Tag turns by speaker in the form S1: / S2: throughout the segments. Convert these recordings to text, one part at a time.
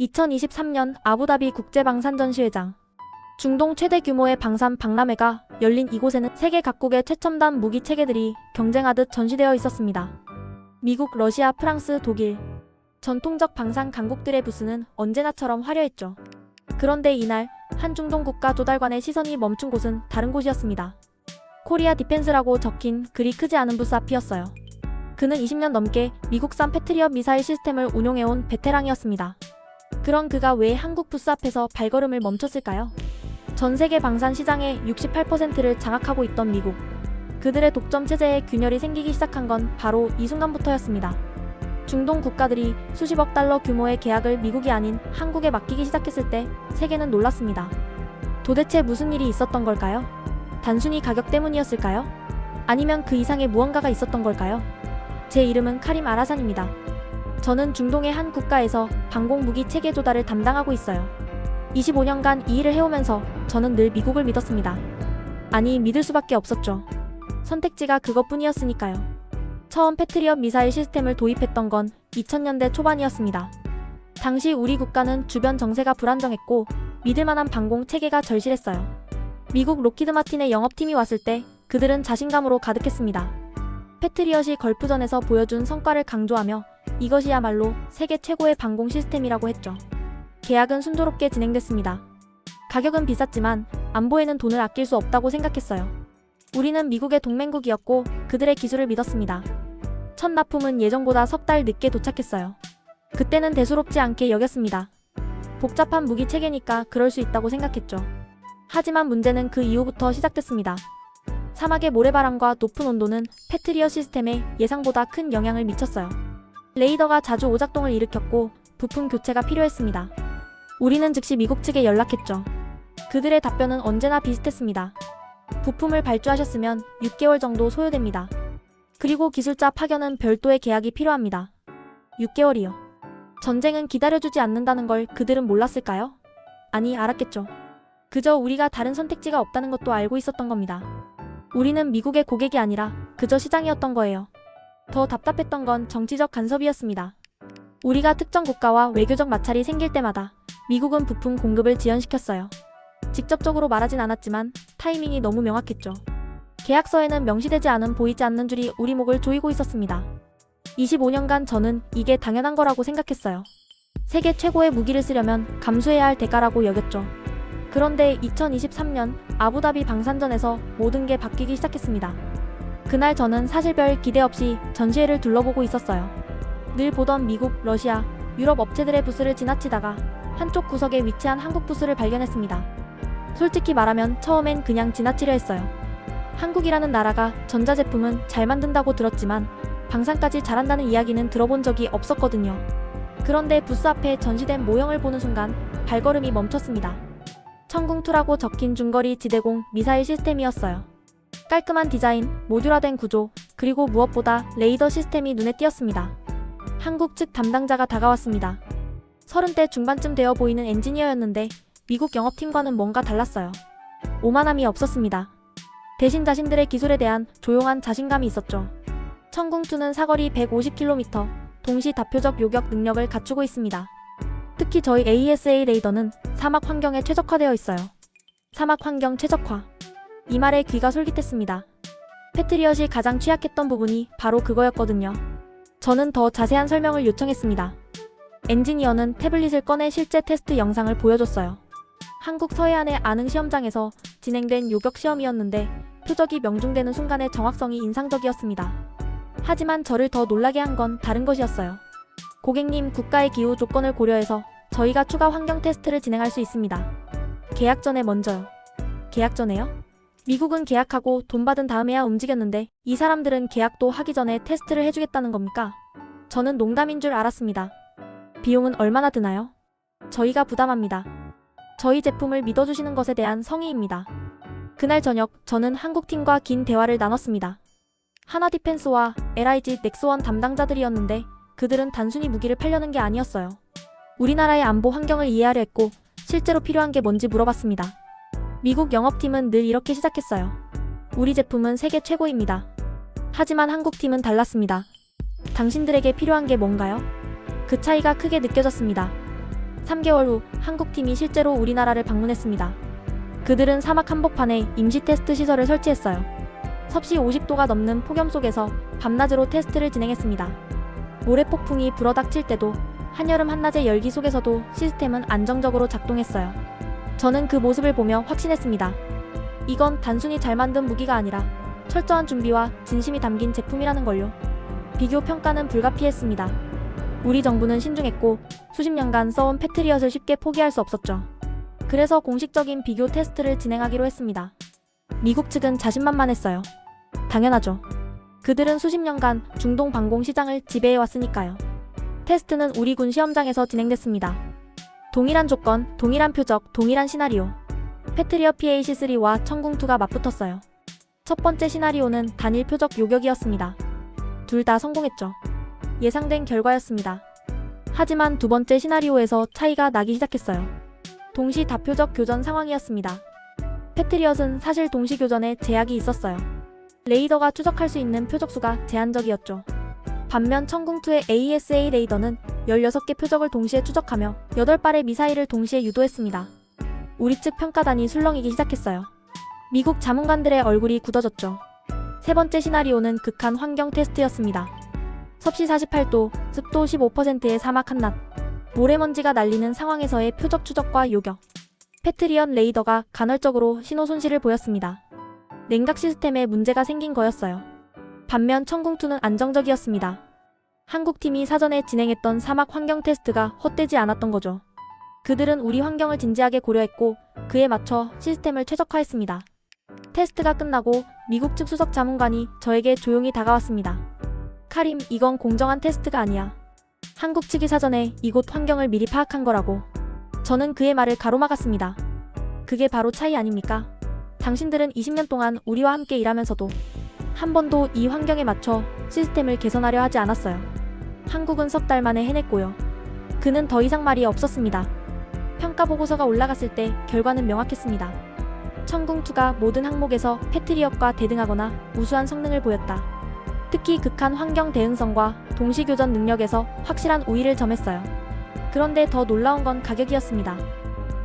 S1: 2023년 아부다비 국제방산전시회장. 중동 최대 규모의 방산 박람회가 열린 이곳에는 세계 각국의 최첨단 무기 체계들이 경쟁하듯 전시되어 있었습니다. 미국, 러시아, 프랑스, 독일. 전통적 방산 강국들의 부스는 언제나처럼 화려했죠. 그런데 이날 한 중동 국가 조달관의 시선이 멈춘 곳은 다른 곳이었습니다. 코리아 디펜스라고 적힌 글이 크지 않은 부스 앞이었어요. 그는 20년 넘게 미국산 패트리엇 미사일 시스템을 운용해온 베테랑이었습니다. 그런 그가 왜 한국 부스 앞에서 발걸음을 멈췄을까요? 전 세계 방산 시장의 68%를 장악하고 있던 미국. 그들의 독점 체제에 균열이 생기기 시작한 건 바로 이 순간부터였습니다. 중동 국가들이 수십억 달러 규모의 계약을 미국이 아닌 한국에 맡기기 시작했을 때 세계는 놀랐습니다. 도대체 무슨 일이 있었던 걸까요? 단순히 가격 때문이었을까요? 아니면 그 이상의 무언가가 있었던 걸까요? 제 이름은 카림 아라산입니다. 저는 중동의 한 국가에서 방공무기 체계 조달을 담당하고 있어요. 25년간 이 일을 해오면서 저는 늘 미국을 믿었습니다. 아니, 믿을 수밖에 없었죠. 선택지가 그것뿐이었으니까요. 처음 패트리엇 미사일 시스템을 도입했던 건 2000년대 초반이었습니다. 당시 우리 국가는 주변 정세가 불안정했고 믿을만한 방공 체계가 절실했어요. 미국 로키드 마틴의 영업팀이 왔을 때 그들은 자신감으로 가득했습니다. 패트리엇이 걸프전에서 보여준 성과를 강조하며 이것이야말로 세계 최고의 방공 시스템이라고 했죠. 계약은 순조롭게 진행됐습니다. 가격은 비쌌지만 안보에는 돈을 아낄 수 없다고 생각했어요. 우리는 미국의 동맹국이었고 그들의 기술을 믿었습니다. 첫 납품은 예정보다 석 달 늦게 도착했어요. 그때는 대수롭지 않게 여겼습니다. 복잡한 무기 체계니까 그럴 수 있다고 생각했죠. 하지만 문제는 그 이후부터 시작됐습니다. 사막의 모래바람과 높은 온도는 패트리엇 시스템에 예상보다 큰 영향을 미쳤어요. 레이더가 자주 오작동을 일으켰고 부품 교체가 필요했습니다. 우리는 즉시 미국 측에 연락했죠. 그들의 답변은 언제나 비슷했습니다. 부품을 발주하셨으면 6개월 정도 소요됩니다. 그리고 기술자 파견은 별도의 계약이 필요합니다. 6개월이요. 전쟁은 기다려주지 않는다는 걸 그들은 몰랐을까요? 아니, 알았겠죠. 그저 우리가 다른 선택지가 없다는 것도 알고 있었던 겁니다. 우리는 미국의 고객이 아니라 그저 시장이었던 거예요. 더 답답했던 건 정치적 간섭이었습니다. 우리가 특정 국가와 외교적 마찰이 생길 때마다 미국은 부품 공급을 지연시켰어요. 직접적으로 말하진 않았지만 타이밍이 너무 명확했죠. 계약서에는 명시되지 않은 보이지 않는 줄이 우리 목을 조이고 있었습니다. 25년간 저는 이게 당연한 거라고 생각했어요. 세계 최고의 무기를 쓰려면 감수해야 할 대가라고 여겼죠. 그런데 2023년 아부다비 방산전에서 모든 게 바뀌기 시작했습니다. 그날 저는 사실 별 기대 없이 전시회를 둘러보고 있었어요. 늘 보던 미국, 러시아, 유럽 업체들의 부스를 지나치다가 한쪽 구석에 위치한 한국 부스를 발견했습니다. 솔직히 말하면 처음엔 그냥 지나치려 했어요. 한국이라는 나라가 전자제품은 잘 만든다고 들었지만 방산까지 잘한다는 이야기는 들어본 적이 없었거든요. 그런데 부스 앞에 전시된 모형을 보는 순간 발걸음이 멈췄습니다. 천궁2라고 적힌 중거리 지대공 미사일 시스템이었어요. 깔끔한 디자인, 모듈화된 구조, 그리고 무엇보다 레이더 시스템이 눈에 띄었습니다. 한국 측 담당자가 다가왔습니다. 30대 중반쯤 되어 보이는 엔지니어였는데 미국 영업팀과는 뭔가 달랐어요. 오만함이 없었습니다. 대신 자신들의 기술에 대한 조용한 자신감이 있었죠. 천궁2는 사거리 150km, 동시 다표적 요격 능력을 갖추고 있습니다. 특히 저희 AESA 레이더는 사막 환경에 최적화되어 있어요. 사막 환경 최적화. 이 말에 귀가 솔깃했습니다. 패트리엇이 가장 취약했던 부분이 바로 그거였거든요. 저는 더 자세한 설명을 요청했습니다. 엔지니어는 태블릿을 꺼내 실제 테스트 영상을 보여줬어요. 한국 서해안의 아능 시험장에서 진행된 요격 시험이었는데 표적이 명중되는 순간의 정확성이 인상적이었습니다. 하지만 저를 더 놀라게 한 건 다른 것이었어요. 고객님, 국가의 기후 조건을 고려해서 저희가 추가 환경 테스트를 진행할 수 있습니다. 계약 전에 먼저요. 계약 전에요? 미국은 계약하고 돈 받은 다음에야 움직였는데 이 사람들은 계약도 하기 전에 테스트를 해주겠다는 겁니까? 저는 농담인 줄 알았습니다. 비용은 얼마나 드나요? 저희가 부담합니다. 저희 제품을 믿어주시는 것에 대한 성의입니다. 그날 저녁 저는 한국팀과 긴 대화를 나눴습니다. 하나디펜스와 LIG 넥스원 담당자들이었는데 그들은 단순히 무기를 팔려는 게 아니었어요. 우리나라의 안보 환경을 이해하려 했고 실제로 필요한 게 뭔지 물어봤습니다. 미국 영업팀은 늘 이렇게 시작했어요. 우리 제품은 세계 최고입니다. 하지만 한국팀은 달랐습니다. 당신들에게 필요한 게 뭔가요? 그 차이가 크게 느껴졌습니다. 3개월 후 한국팀이 실제로 우리나라를 방문했습니다. 그들은 사막 한복판에 임시 테스트 시설을 설치했어요. 섭씨 50도가 넘는 폭염 속에서 밤낮으로 테스트를 진행했습니다. 모래폭풍이 불어닥칠 때도 한여름 한낮의 열기 속에서도 시스템은 안정적으로 작동했어요. 저는 그 모습을 보며 확신했습니다. 이건 단순히 잘 만든 무기가 아니라 철저한 준비와 진심이 담긴 제품이라는 걸요. 비교 평가는 불가피했습니다. 우리 정부는 신중했고 수십 년간 써온 패트리엇을 쉽게 포기할 수 없었죠. 그래서 공식적인 비교 테스트를 진행하기로 했습니다. 미국 측은 자신만만했어요. 당연하죠. 그들은 수십 년간 중동 방공 시장을 지배해왔으니까요. 테스트는 우리 군 시험장에서 진행됐습니다. 동일한 조건, 동일한 표적, 동일한 시나리오. 패트리엇 PAC-3와 천궁2가 맞붙었어요. 첫 번째 시나리오는 단일 표적 요격이었습니다. 둘 다 성공했죠. 예상된 결과였습니다. 하지만 두 번째 시나리오에서 차이가 나기 시작했어요. 동시 다표적 교전 상황이었습니다. 패트리엇은 사실 동시 교전에 제약이 있었어요. 레이더가 추적할 수 있는 표적수가 제한적이었죠. 반면 천궁2의 AESA 레이더는 16개 표적을 동시에 추적하며 8발의 미사일을 동시에 유도했습니다. 우리 측 평가단이 술렁이기 시작했어요. 미국 자문관들의 얼굴이 굳어졌죠. 세 번째 시나리오는 극한 환경 테스트였습니다. 섭씨 48도, 습도 15%의 사막 한낮, 모래먼지가 날리는 상황에서의 표적 추적과 요격. 패트리엇 레이더가 간헐적으로 신호 손실을 보였습니다. 냉각 시스템에 문제가 생긴 거였어요. 반면 천궁2는 안정적이었습니다. 한국팀이 사전에 진행했던 사막 환경 테스트가 헛되지 않았던 거죠. 그들은 우리 환경을 진지하게 고려했고 그에 맞춰 시스템을 최적화했습니다. 테스트가 끝나고 미국 측 수석 자문관이 저에게 조용히 다가왔습니다. 카림, 이건 공정한 테스트가 아니야. 한국 측이 사전에 이곳 환경을 미리 파악한 거라고. 저는 그의 말을 가로막았습니다. 그게 바로 차이 아닙니까? 당신들은 20년 동안 우리와 함께 일하면서도 한 번도 이 환경에 맞춰 시스템을 개선하려 하지 않았어요. 한국은 석 달 만에 해냈고요. 그는 더 이상 말이 없었습니다. 평가 보고서가 올라갔을 때 결과는 명확했습니다. 천궁2가 모든 항목에서 패트리엇과 대등하거나 우수한 성능을 보였다. 특히 극한 환경 대응성과 동시교전 능력에서 확실한 우위를 점했어요. 그런데 더 놀라운 건 가격이었습니다.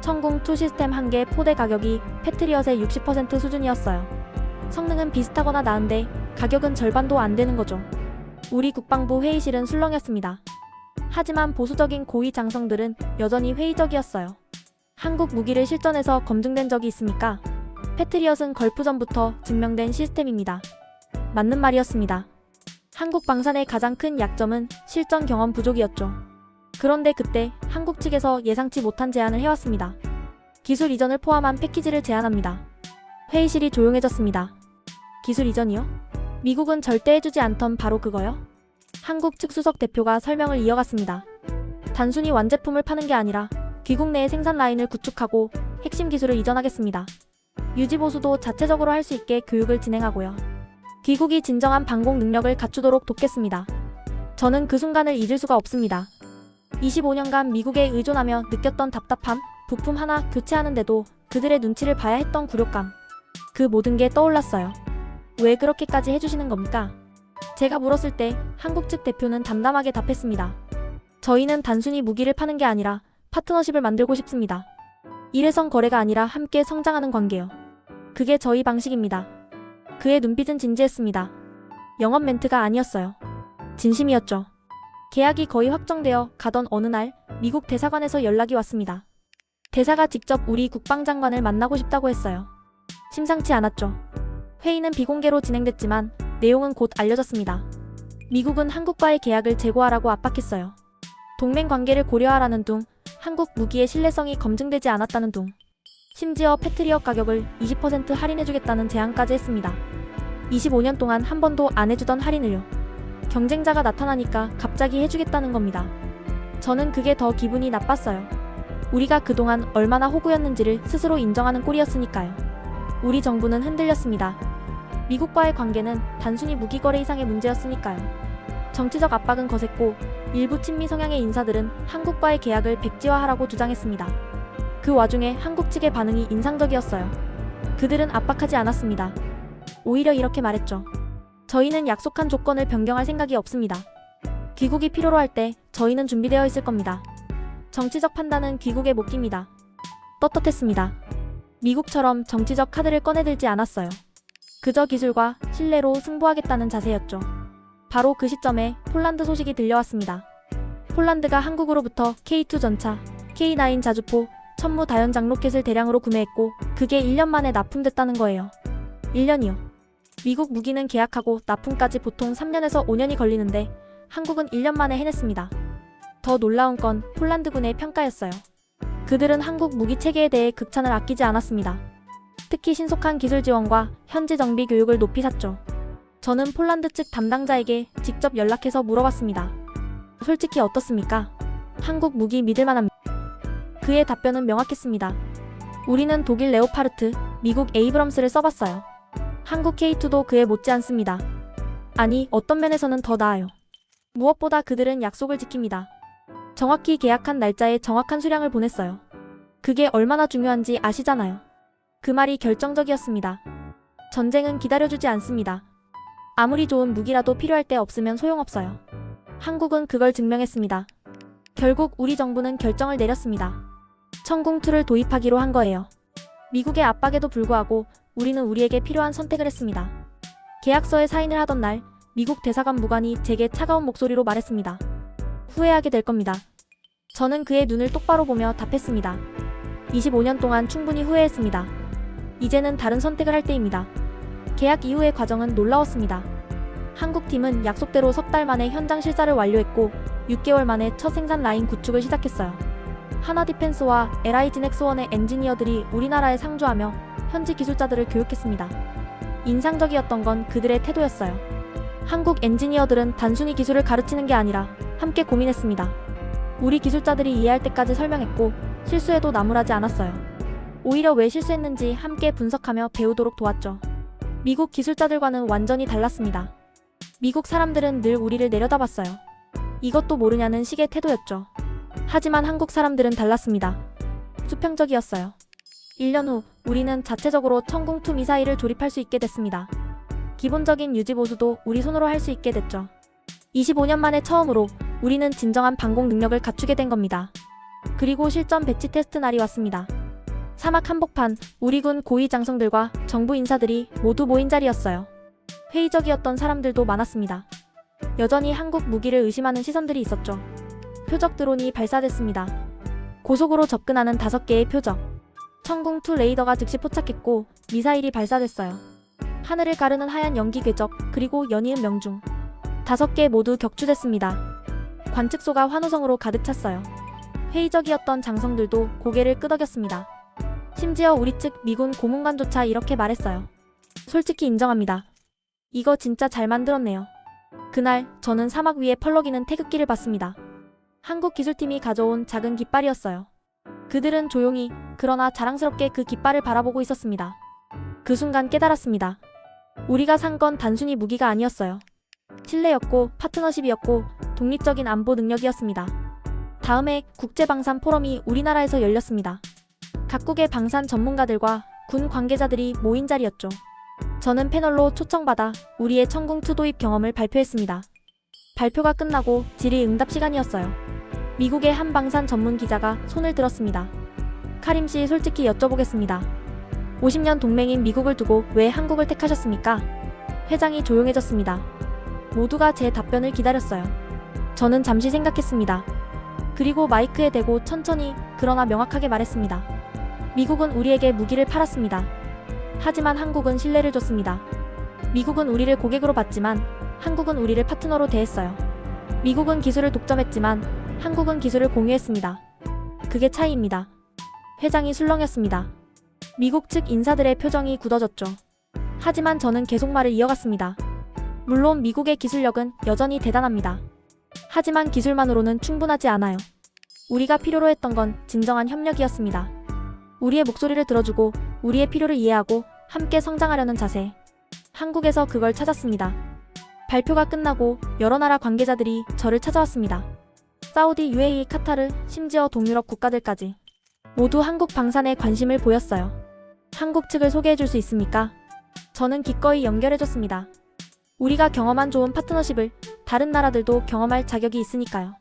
S1: 천궁2 시스템 한 개 포대 가격이 패트리엇의 60% 수준이었어요. 성능은 비슷하거나 나은데 가격은 절반도 안 되는 거죠. 우리 국방부 회의실은 술렁였습니다. 하지만 보수적인 고위 장성들은 여전히 회의적이었어요. 한국 무기를 실전에서 검증된 적이 있습니까? 패트리엇은 걸프전부터 증명된 시스템입니다. 맞는 말이었습니다. 한국 방산의 가장 큰 약점은 실전 경험 부족이었죠. 그런데 그때 한국 측에서 예상치 못한 제안을 해왔습니다. 기술 이전을 포함한 패키지를 제안합니다. 회의실이 조용해졌습니다. 기술 이전이요? 미국은 절대 해주지 않던 바로 그거요? 한국 측 수석 대표가 설명을 이어갔습니다. 단순히 완제품을 파는 게 아니라 귀국 내에 생산 라인을 구축하고 핵심 기술을 이전하겠습니다. 유지보수도 자체적으로 할 수 있게 교육을 진행하고요. 귀국이 진정한 방공 능력을 갖추도록 돕겠습니다. 저는 그 순간을 잊을 수가 없습니다. 25년간 미국에 의존하며 느꼈던 답답함, 부품 하나 교체하는데도 그들의 눈치를 봐야 했던 굴욕감. 그 모든 게 떠올랐어요. 왜 그렇게까지 해주시는 겁니까? 제가 물었을 때 한국 측 대표는 담담하게 답했습니다. 저희는 단순히 무기를 파는 게 아니라 파트너십을 만들고 싶습니다. 일회성 거래가 아니라 함께 성장하는 관계요. 그게 저희 방식입니다. 그의 눈빛은 진지했습니다. 영업 멘트가 아니었어요. 진심이었죠. 계약이 거의 확정되어 가던 어느 날 미국 대사관에서 연락이 왔습니다. 대사가 직접 우리 국방장관을 만나고 싶다고 했어요. 심상치 않았죠. 회의는 비공개로 진행됐지만 내용은 곧 알려졌습니다. 미국은 한국과의 계약을 재고하라고 압박했어요. 동맹 관계를 고려하라는 둥, 한국 무기의 신뢰성이 검증되지 않았다는 둥, 심지어 패트리엇 가격을 20% 할인해주겠다는 제안까지 했습니다. 25년 동안 한 번도 안 해주던 할인을요. 경쟁자가 나타나니까 갑자기 해주겠다는 겁니다. 저는 그게 더 기분이 나빴어요. 우리가 그동안 얼마나 호구였는지를 스스로 인정하는 꼴이었으니까요. 우리 정부는 흔들렸습니다. 미국과의 관계는 단순히 무기 거래 이상의 문제였으니까요. 정치적 압박은 거셌고 일부 친미 성향의 인사들은 한국과의 계약을 백지화하라고 주장했습니다. 그 와중에 한국 측의 반응이 인상적이었어요. 그들은 압박하지 않았습니다. 오히려 이렇게 말했죠. 저희는 약속한 조건을 변경할 생각이 없습니다. 귀국이 필요로 할 때 저희는 준비되어 있을 겁니다. 정치적 판단은 귀국에 못 깁니다. 떳떳했습니다. 미국처럼 정치적 카드를 꺼내들지 않았어요. 그저 기술과 신뢰로 승부하겠다는 자세였죠. 바로 그 시점에 폴란드 소식이 들려왔습니다. 폴란드가 한국으로부터 K2 전차, K9 자주포, 천무 다연장 로켓을 대량으로 구매했고 그게 1년 만에 납품됐다는 거예요. 1년이요. 미국 무기는 계약하고 납품까지 보통 3년에서 5년이 걸리는데 한국은 1년 만에 해냈습니다. 더 놀라운 건 폴란드군의 평가였어요. 그들은 한국 무기 체계에 대해 극찬을 아끼지 않았습니다. 특히 신속한 기술 지원과 현지 정비 교육을 높이 샀죠. 저는 폴란드 측 담당자에게 직접 연락해서 물어봤습니다. 솔직히 어떻습니까? 한국 무기 믿을만합니까? 그의 답변은 명확했습니다. 우리는 독일 레오파르트, 미국 에이브럼스를 써봤어요. 한국 K2도 그에 못지않습니다. 아니, 어떤 면에서는 더 나아요. 무엇보다 그들은 약속을 지킵니다. 정확히 계약한 날짜에 정확한 수량을 보냈어요. 그게 얼마나 중요한지 아시잖아요. 그 말이 결정적이었습니다. 전쟁은 기다려주지 않습니다. 아무리 좋은 무기라도 필요할 때 없으면 소용없어요. 한국은 그걸 증명했습니다. 결국 우리 정부는 결정을 내렸습니다. 천궁2를 도입하기로 한 거예요. 미국의 압박에도 불구하고 우리는 우리에게 필요한 선택을 했습니다. 계약서에 사인을 하던 날 미국 대사관 무관이 제게 차가운 목소리로 말했습니다. 후회하게 될 겁니다. 저는 그의 눈을 똑바로 보며 답했습니다. 25년 동안 충분히 후회했습니다. 이제는 다른 선택을 할 때입니다. 계약 이후의 과정은 놀라웠습니다. 한국팀은 약속대로 석 달 만에 현장 실사를 완료했고 6개월 만에 첫 생산 라인 구축을 시작했어요. 하나디펜스와 LI지넥스원의 엔지니어들이 우리나라에 상주하며 현지 기술자들을 교육했습니다. 인상적이었던 건 그들의 태도였어요. 한국 엔지니어들은 단순히 기술을 가르치는 게 아니라 함께 고민했습니다. 우리 기술자들이 이해할 때까지 설명했고 실수해도 나무라지 않았어요. 오히려 왜 실수했는지 함께 분석하며 배우도록 도왔죠. 미국 기술자들과는 완전히 달랐습니다. 미국 사람들은 늘 우리를 내려다봤어요. 이것도 모르냐는 식의 태도였죠. 하지만 한국 사람들은 달랐습니다. 수평적이었어요. 1년 후 우리는 자체적으로 천궁2 미사일을 조립할 수 있게 됐습니다. 기본적인 유지 보수도 우리 손으로 할 수 있게 됐죠. 25년 만에 처음으로 우리는 진정한 방공 능력을 갖추게 된 겁니다. 그리고 실전 배치 테스트 날이 왔습니다. 사막 한복판, 우리 군 고위 장성들과 정부 인사들이 모두 모인 자리였어요. 회의적이었던 사람들도 많았습니다. 여전히 한국 무기를 의심하는 시선들이 있었죠. 표적 드론이 발사됐습니다. 고속으로 접근하는 5개의 표적. 천궁2 레이더가 즉시 포착했고 미사일이 발사됐어요. 하늘을 가르는 하얀 연기 궤적, 그리고 연이은 명중. 5개 모두 격추됐습니다. 관측소가 환호성으로 가득 찼어요. 회의적이었던 장성들도 고개를 끄덕였습니다. 심지어 우리 측 미군 고문관조차 이렇게 말했어요. 솔직히 인정합니다. 이거 진짜 잘 만들었네요. 그날 저는 사막 위에 펄럭이는 태극기를 봤습니다. 한국 기술팀이 가져온 작은 깃발이었어요. 그들은 조용히 그러나 자랑스럽게 그 깃발을 바라보고 있었습니다. 그 순간 깨달았습니다. 우리가 산 건 단순히 무기가 아니었어요. 신뢰였고 파트너십이었고 독립적인 안보 능력이었습니다. 다음해 국제방산 포럼이 우리나라에서 열렸습니다. 각국의 방산 전문가들과 군 관계자들이 모인 자리였죠. 저는 패널로 초청받아 우리의 천궁2 도입 경험을 발표했습니다. 발표가 끝나고 질의응답 시간이었어요. 미국의 한 방산 전문 기자가 손을 들었습니다. 카림 씨, 솔직히 여쭤보겠습니다. 50년 동맹인 미국을 두고 왜 한국을 택하셨습니까? 회장이 조용해졌습니다. 모두가 제 답변을 기다렸어요. 저는 잠시 생각했습니다. 그리고 마이크에 대고 천천히 그러나 명확하게 말했습니다. 미국은 우리에게 무기를 팔았습니다. 하지만 한국은 신뢰를 줬습니다. 미국은 우리를 고객으로 봤지만 한국은 우리를 파트너로 대했어요. 미국은 기술을 독점했지만 한국은 기술을 공유했습니다. 그게 차이입니다. 회장이 술렁였습니다. 미국 측 인사들의 표정이 굳어졌죠. 하지만 저는 계속 말을 이어갔습니다. 물론 미국의 기술력은 여전히 대단합니다. 하지만 기술만으로는 충분하지 않아요. 우리가 필요로 했던 건 진정한 협력이었습니다. 우리의 목소리를 들어주고 우리의 필요를 이해하고 함께 성장하려는 자세. 한국에서 그걸 찾았습니다. 발표가 끝나고 여러 나라 관계자들이 저를 찾아왔습니다. 사우디, UAE, 카타르, 심지어 동유럽 국가들까지. 모두 한국 방산에 관심을 보였어요. 한국 측을 소개해줄 수 있습니까? 저는 기꺼이 연결해줬습니다. 우리가 경험한 좋은 파트너십을 다른 나라들도 경험할 자격이 있으니까요.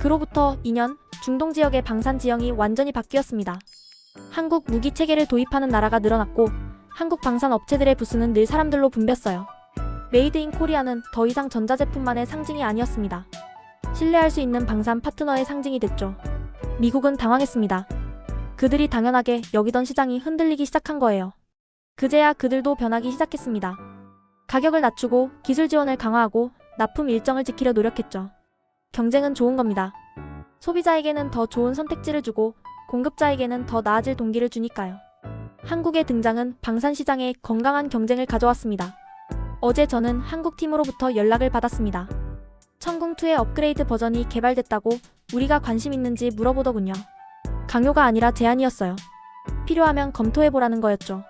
S1: 그로부터 2년, 중동 지역의 방산 지형이 완전히 바뀌었습니다. 한국 무기 체계를 도입하는 나라가 늘어났고 한국 방산 업체들의 부수는 늘 사람들로 붐볐어요. 메이드 인 코리아는 더 이상 전자제품만의 상징이 아니었습니다. 신뢰할 수 있는 방산 파트너의 상징이 됐죠. 미국은 당황했습니다. 그들이 당연하게 여기던 시장이 흔들리기 시작한 거예요. 그제야 그들도 변하기 시작했습니다. 가격을 낮추고 기술 지원을 강화하고 납품 일정을 지키려 노력했죠. 경쟁은 좋은 겁니다. 소비자에게는 더 좋은 선택지를 주고 공급자에게는 더 나아질 동기를 주니까요. 한국의 등장은 방산 시장에 건강한 경쟁을 가져왔습니다. 어제 저는 한국 팀으로부터 연락을 받았습니다. 천궁2의 업그레이드 버전이 개발됐다고 우리가 관심 있는지 물어보더군요. 강요가 아니라 제안이었어요. 필요하면 검토해보라는 거였죠.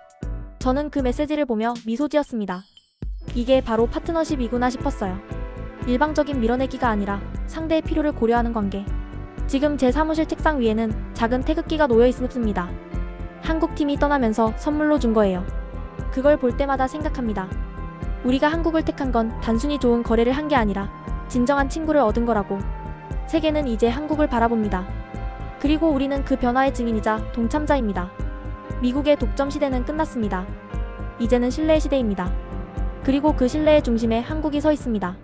S1: 저는 그 메시지를 보며 미소 지었습니다. 이게 바로 파트너십이구나 싶었어요. 일방적인 밀어내기가 아니라 상대의 필요를 고려하는 관계. 지금 제 사무실 책상 위에는 작은 태극기가 놓여 있습니다. 한국 팀이 떠나면서 선물로 준 거예요. 그걸 볼 때마다 생각합니다. 우리가 한국을 택한 건 단순히 좋은 거래를 한 게 아니라 진정한 친구를 얻은 거라고. 세계는 이제 한국을 바라봅니다. 그리고 우리는 그 변화의 증인이자 동참자입니다. 미국의 독점 시대는 끝났습니다. 이제는 신뢰의 시대입니다. 그리고 그 신뢰의 중심에 한국이 서 있습니다.